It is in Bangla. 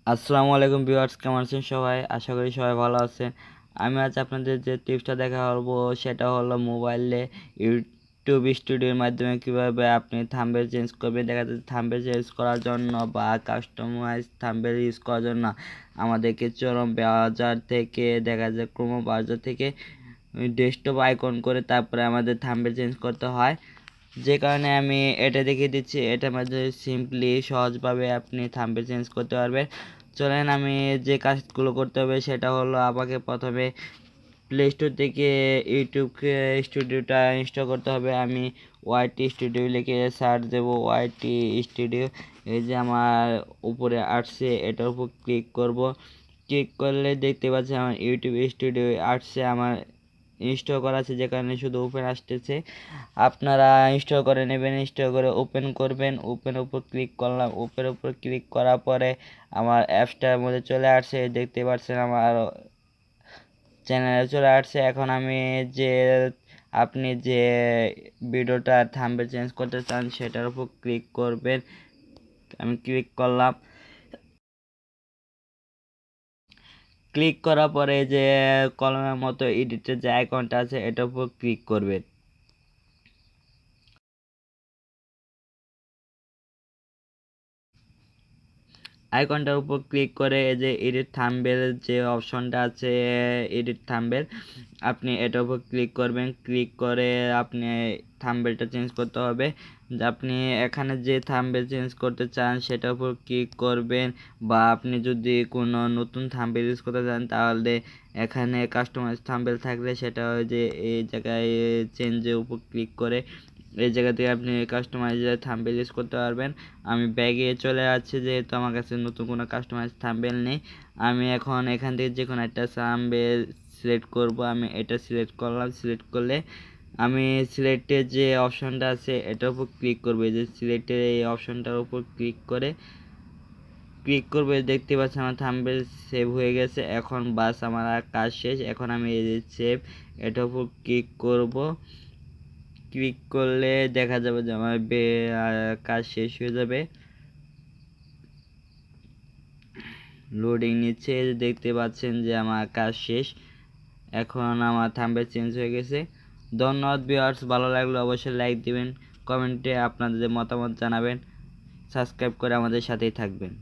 আসসালামু আলাইকুম ভিউয়ার্স, কেমন আছেন সবাই? আশা করি সবাই ভালো আছেন। আমি আজ আপনাদের যে টিপসটা দেখাবো সেটা হলো মোবাইলে ইউটিউব স্টুডিওর মাধ্যমে কিভাবে আপনি থাম্বনেল চেঞ্জ করবেন। দেখা যাচ্ছে থাম্বনেল চেঞ্জ করার জন্য বা কাস্টমাইজ থাম্বনেল ইউজ করার জন্য আমাদেরকে চরম ব্রাউজার থেকে দেখা যায় ক্রোম ব্রাউজার থেকে ডেস্কটপ আইকন করে তারপরে আমাদের থাম্বনেল চেঞ্জ করতে হয়। যে কারণে আমি এটা দেখিয়ে দিচ্ছি। এটার মাধ্যমে সিম্পলি সহজভাবে আপনি থাম্বনেল চেঞ্জ করতে পারবেন। চলেন আমি যে কাজগুলো করতে হবে সেটা হলো আমাকে প্রথমে প্লে স্টোর থেকে ইউটিউব স্টুডিওটা ইনস্টল করতে হবে। আমি ওয়াইটি স্টুডিও লিখে সার্চ দেবো, ওয়াইটি স্টুডিও। এই যে আমার উপরে আসছে, এটার উপর ক্লিক করব। ক্লিক করলে দেখতে পাচ্ছি আমার ইউটিউব স্টুডিও আসছে, আমার ইনস্টল করা আছে, যে কারণে শুধু ওপেন আসতেছে। আপনারা ইনস্টল করে নেবেন, ইনস্টল করে ওপেন করবেন। ওপেন উপর ক্লিক করলাম, ওপেন উপর ক্লিক করার পরে আমার অ্যাপসটার মধ্যে চলে আসছে, দেখতে পাচ্ছেন আমার চ্যানেলে চলে আসছে। এখন আমি যে আপনি যে ভিডিওটা থাম্বনেল চেঞ্জ করতে চান সেটার উপর ক্লিক করবেন। আমি ক্লিক করলাম। ক্লিক করার পরে যে কলমের মতো এডিটের যে আইকনটা আছে এটার উপর ক্লিক করবেন। আইকনটার উপর ক্লিক করে এই যে এডিট থাম্বনেল যে অপশনটা আছে, এডিট থাম্বনেল, আপনি এটার উপর ক্লিক করবেন। ক্লিক করে আপনি থাম্বনেলটা চেঞ্জ করতে হবে। আপনি এখানে যে থাম্বনেল চেঞ্জ করতে চান সেটার উপর ক্লিক করবেন, বা আপনি যদি কোনো নতুন থাম্বনেল ইউজ করতে চান তাহলে এখানে কাস্টমাইজ থাম্বনেল থাকলে সেটা হয় যে এই জায়গায় চেঞ্জের উপর ক্লিক করে এই জায়গা থেকে আপনি কাস্টমাইজ থাম্বনেল ইউজ করতে পারবেন। আমি ব্যাগে চলে যাচ্ছি যেহেতু আমার কাছে নতুন কোনো কাস্টমাইজ থাম্বনেল নেই। আমি এখন এখান থেকে যে কোনো একটা থাম্বনেল সিলেক্ট করব। আমি এটা সিলেক্ট করলাম। সিলেক্ট করলে আমি সিলেক্টের যে অপশনটা আছে এটার উপর ক্লিক করব। এই যে সিলেক্টের এই অপশনটার উপর ক্লিক করবে, দেখতে পাচ্ছি আমার থাম্বনেল সেভ হয়ে গেছে। এখন বাস আমার আর কাজ শেষ। এখন আমি এই যে সেভ এটার উপর ক্লিক করব। ক্লিক করলে দেখা যাবে যে আমার কাজ শেষ হয়ে যাবে। লোডিং নিচ্ছে, দেখতে পাচ্ছেন যে আমার কাজ শেষ। এখন আমার থাম্বনেল চেঞ্জ হয়ে গেছে। ধন্যবাদ ভিউয়ার্স, ভালো লাগলে অবশ্যই লাইক দিবেন, কমেন্টে আপনাদের মতামত জানাবেন, সাবস্ক্রাইব করে আমাদের সাথেই থাকবেন।